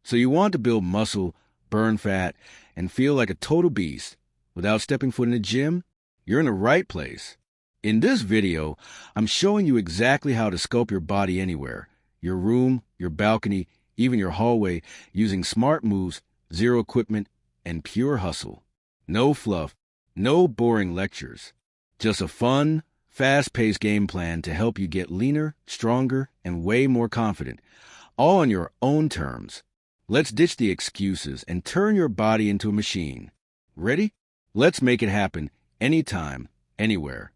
So you want to build muscle, burn fat, and feel like a total beast without stepping foot in the gym? You're in the right place. In this video, I'm showing you exactly how to sculpt your body anywhere, your room, your balcony, even your hallway, using smart moves, zero equipment, and pure hustle. No fluff, no boring lectures. Just a fun, fast-paced game plan to help you get leaner, stronger, and way more confident, all on your own terms. Let's ditch the excuses and turn your body into a machine. Ready? Let's make it happen anytime, anywhere.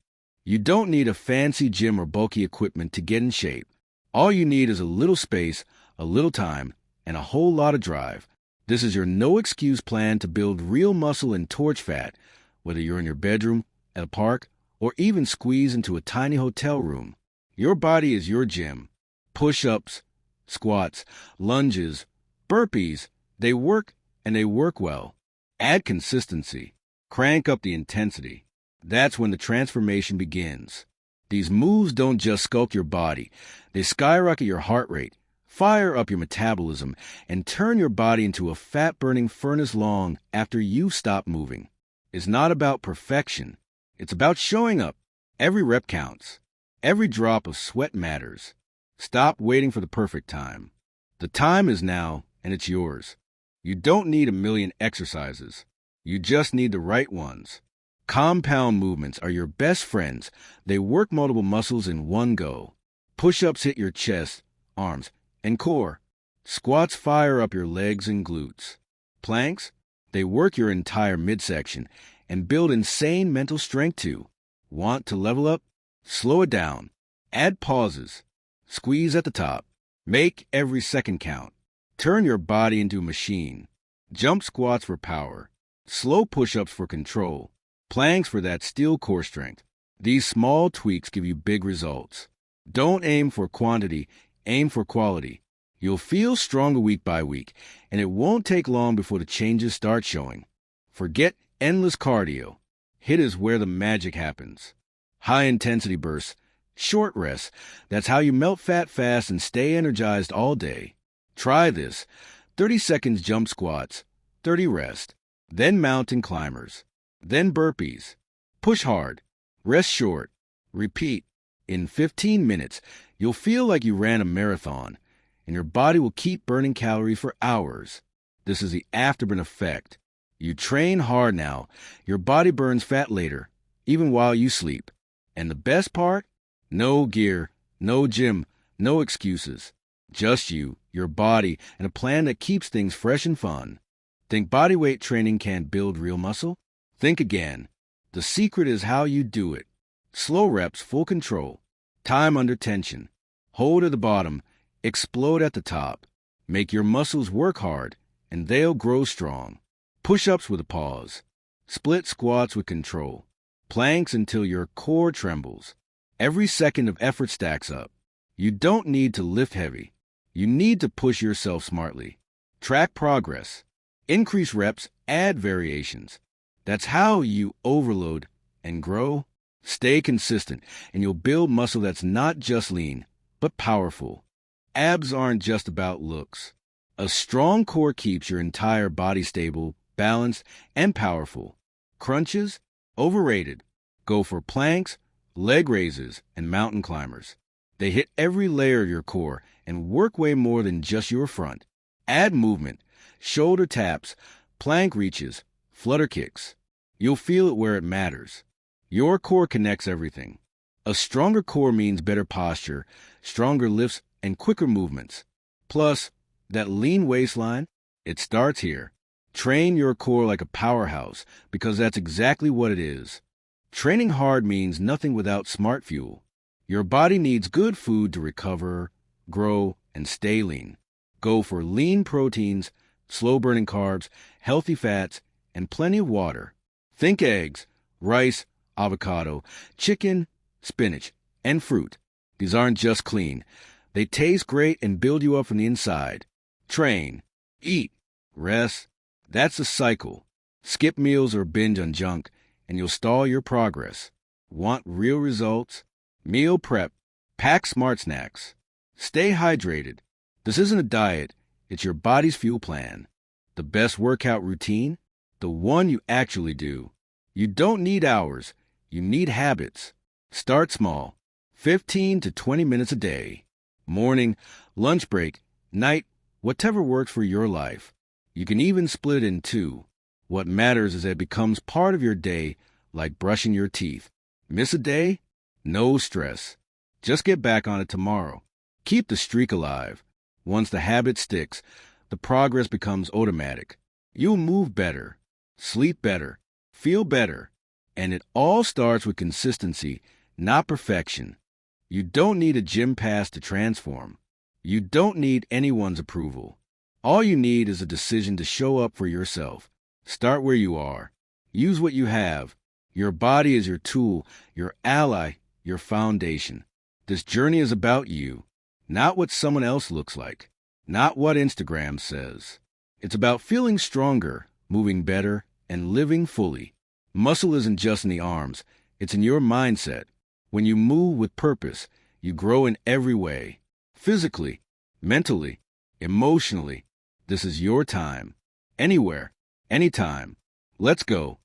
You don't need a fancy gym or bulky equipment to get in shape. All you need is a little space, a little time, and a whole lot of drive. This is your no-excuse plan to build real muscle and torch fat, whether you're in your bedroom, at a park, or even squeeze into a tiny hotel room. Your body is your gym. Push-ups, squats, lunges, burpees, they work, and they work well. Add consistency. Crank up the intensity. That's when the transformation begins. These moves don't just sculpt your body. They skyrocket your heart rate, fire up your metabolism, and turn your body into a fat-burning furnace long after you've stopped moving. It's not about perfection. It's about showing up. Every rep counts. Every drop of sweat matters. Stop waiting for the perfect time. The time is now, and it's yours. You don't need a million exercises. You just need the right ones. Compound movements are your best friends. They work multiple muscles in one go. Push-ups hit your chest, arms, and core. Squats fire up your legs and glutes. Planks, they work your entire midsection and build insane mental strength too. Want to level up? Slow it down. Add pauses. Squeeze at the top. Make every second count. Turn your body into a machine. Jump squats for power. Slow push-ups for control. Planks for that steel core strength. These small tweaks give you big results. Don't aim for quantity, aim for quality. You'll feel stronger week by week, and it won't take long before the changes start showing. Forget endless cardio. HIIT is where the magic happens. High-intensity bursts, short rests. That's how you melt fat fast and stay energized all day. Try this. 30 seconds jump squats, 30 rest, then mountain climbers, then burpees. Push hard, rest short, repeat. In 15 minutes, you'll feel like you ran a marathon, and your body will keep burning calories for hours. This is the afterburn effect. You train hard now, your body burns fat later, even while you sleep. And the best part? No gear, no gym, no excuses. Just you, your body, and a plan that keeps things fresh and fun. Think bodyweight training can't build real muscle? Think again. The secret is how you do it. Slow reps, full control. Time under tension. Hold at the bottom. Explode at the top. Make your muscles work hard, and they'll grow strong. Push-ups with a pause. Split squats with control. Planks until your core trembles. Every second of effort stacks up. You don't need to lift heavy. You need to push yourself smartly. Track progress. Increase reps, add variations. That's how you overload and grow. Stay consistent, and you'll build muscle that's not just lean, but powerful. Abs aren't just about looks. A strong core keeps your entire body stable, balanced, and powerful. Crunches? Overrated. Go for planks, leg raises, and mountain climbers. They hit every layer of your core and work way more than just your front. Add movement, shoulder taps, plank reaches, flutter kicks. You'll feel it where it matters. Your core connects everything. A stronger core means better posture, stronger lifts, and quicker movements. Plus, that lean waistline, it starts here. Train your core like a powerhouse, because that's exactly what it is. Training hard means nothing without smart fuel. Your body needs good food to recover, grow, and stay lean. Go for lean proteins, slow-burning carbs, healthy fats, and plenty of water. Think eggs, rice, avocado, chicken, spinach, and fruit. These aren't just clean. They taste great and build you up from the inside. Train, eat, rest. That's a cycle. Skip meals or binge on junk, and you'll stall your progress. Want real results? Meal prep. Pack smart snacks. Stay hydrated. This isn't a diet. It's your body's fuel plan. The best workout routine? The one you actually do. You don't need hours. You need habits. Start small. 15 to 20 minutes a day. Morning, lunch break, night, whatever works for your life. You can even split it in two. What matters is that it becomes part of your day, like brushing your teeth. Miss a day? No stress. Just get back on it tomorrow. Keep the streak alive. Once the habit sticks, the progress becomes automatic. You'll move better, sleep better, feel better. And it all starts with consistency, not perfection. You don't need a gym pass to transform. You don't need anyone's approval. All you need is a decision to show up for yourself. Start where you are. Use what you have. Your body is your tool, your ally, your foundation. This journey is about you, not what someone else looks like, not what Instagram says. It's about feeling stronger, moving better, and living fully. Muscle isn't just in the arms, it's in your mindset. When you move with purpose, you grow in every way. Physically, mentally, emotionally. This is your time. Anywhere, anytime. Let's go.